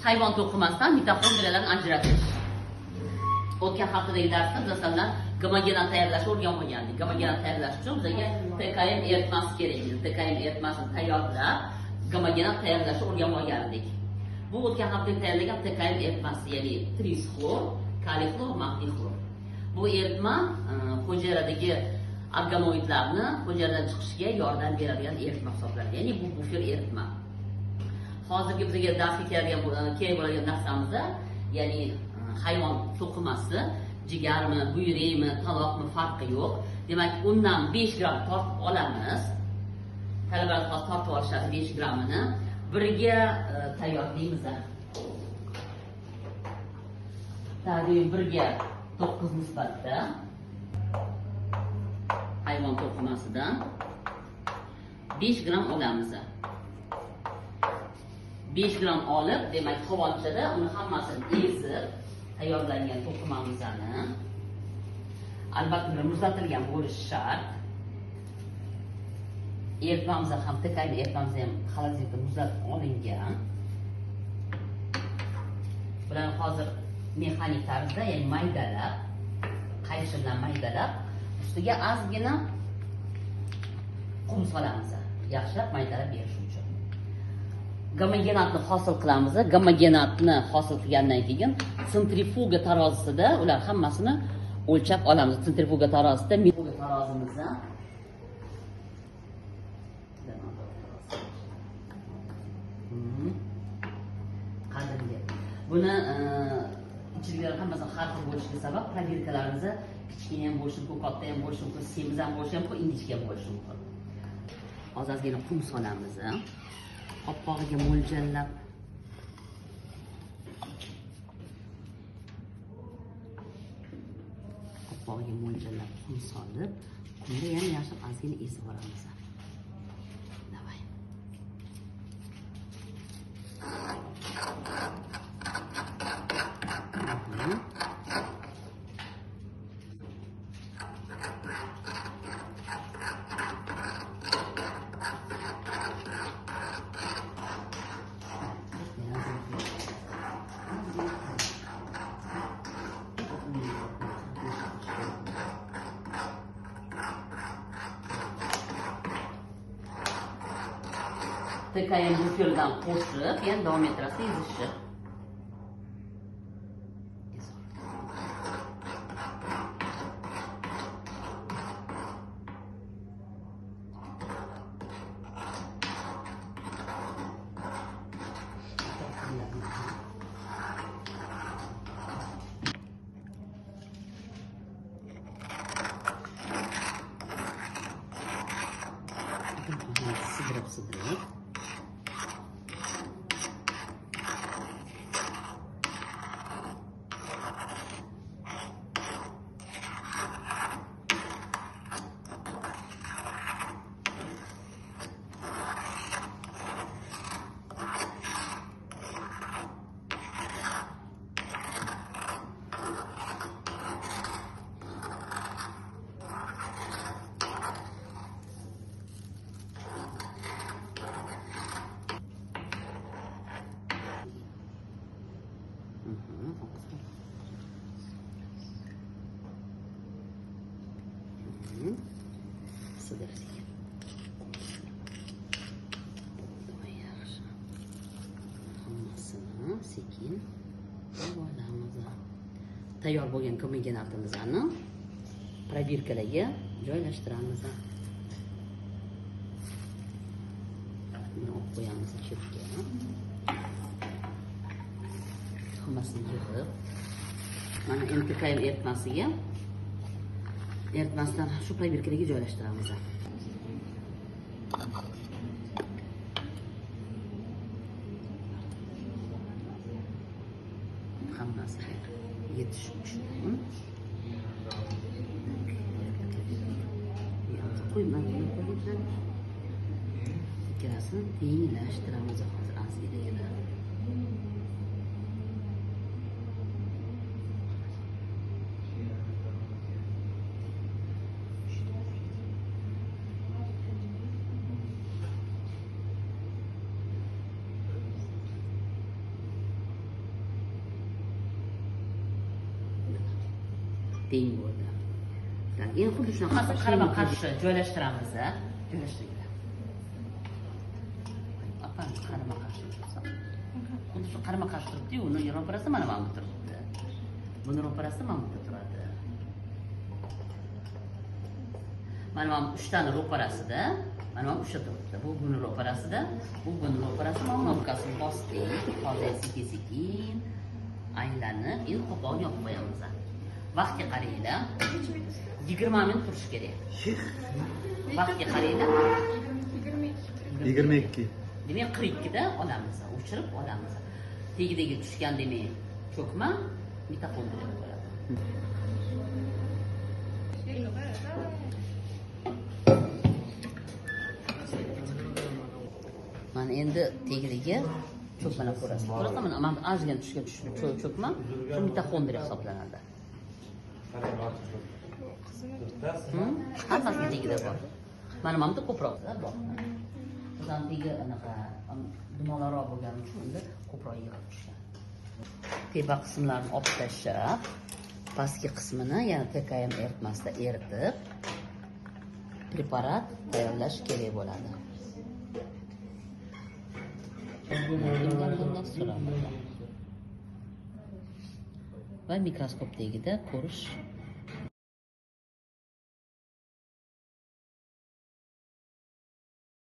hayvon to'qimasidan mitoxondriyalarni ajratish. O'tgan haftadagi darsda masalan gomogenat tayyorlashni o'rganib olgandik. Gomogenat tayyorlash uchun bizga TKM eritmasi kerak edi. TKM eritmasini tayyorlab, gomogenat tayyorlashni o'rganib olgandik. Bu o'tgan hafta tayyorlagan TKM eritmasi, ya'ni trisxlor, kalixlor, magnixlor. Bu eritma hujaradagi organoidlarni hujaradan chiqishiga yordam beradigan eritma hisoblanadi. Ya'ni bu bufer eritma. Hozirgi bizga darsga kerak bo'lgan narsamizda, ya'ni hayvon to'qimasi, jigarmi, buyrakmi, taloqmi farqi yo'q. Demak, undan 5 gram tortib olamiz. Talabalar tortib olishadi 5 grammini. Birga tayyorlaymiz. Tabiiy birga 9 nisbatda hayvon to'qimasidan 5 gram olamiz. 5 gram olib, demak, qovonchada uni hammasini ezib tayyorlangan to'qimamizni albatta muzlatilgan bo'lishi shart. Eritmamiz ham TKM eritmamiz ham xolodilnikda muzlatib olingan. Bularni hozir mexanik tarzda, ya'ni maydalab, qaychi bilan maydalab, ustiga ozgina qum solamiz. Yaxshilab maydalab berish uchun. Gomogenatni hosil qilamiz. Gomogenatni hosil qilgandan keyin sentrifuga tarozisida ular hammasini o'lchab olamiz. Sentrifuga tarozisida tarozimizni qadriga. Buni ichiliklari hammasini har xil bo'lishiga sabab probirkalarimizni kichkina ham bo'lishi mumkin, katta ham bo'lishi mumkin, semiz ham bo'lishi mumkin, ingichka ham bo'lishi mumkin. Ozgina qum solamiz. Oppog'iga mo'ljallab qum solib, qumda yana yaxshilab ozgina ezib olamiz. Davay. TKM buferdan qo'shib, yana davom ettirasiz ezishni. Sidirib. Sidirdik. Yaxshi. Hammasini sekin olamiz. Tayyor bo'lgan gomogenatimizni probirkalarga joylashtiramiz. Buni olib qo'yamiz chetga. Hammasini yig'ib, mana MTKM eritmasiga eritmasdan shu probirkalarga joylashtiramiz. Hammasi yetishi uchun ikkalasini tenglashtiramiz hozir ozgina. teng bo'ldi. Endi xuddi shunaqa qarama-qarshi joylashtiramiz. Joylashtiringlar. Apam qarama-qarshi tursa. Xuddi shu qarama-qarshi turibdi-yu, uni ro'parasi mana bu turibdi. Buni ro'parasi mana bu turadi. Mana bu 3 tani ro'parasida, mana bu o'sha turibdi. Bu buni ro'parasida, bu buni ro'parasi, mana knopkasini bosdik. Hozir sekin-sekin aylanib, endi qo'pol yopib qo'yamiz. Vaqtga qaranglar. 20 minut turish kerak. Vaqtga qaranglar. 22. Demak 42 da olamiz, o'chirib olamiz. Tegiga tushgan demak, cho'kma mitoxondriya bo'ladi. Mana endi tegiga cho'kmalar ko'rasiz. Ko'raman, mana ozgina tushga cho'kma, shu mitoxondriya hisoblanadi. Hammasi tegida bor. Mana bu ko'proq bor. Bizdan tegi anaqa dumolarroq bo'lgani uchun unda ko'proq yig'ib tushgan. Tepa qismlarini olib tashlab, pastki qismini yana TKM eritmasida eritib, preparat tayyorlash kerak bo'ladi. Va mikroskop tagida ko'rish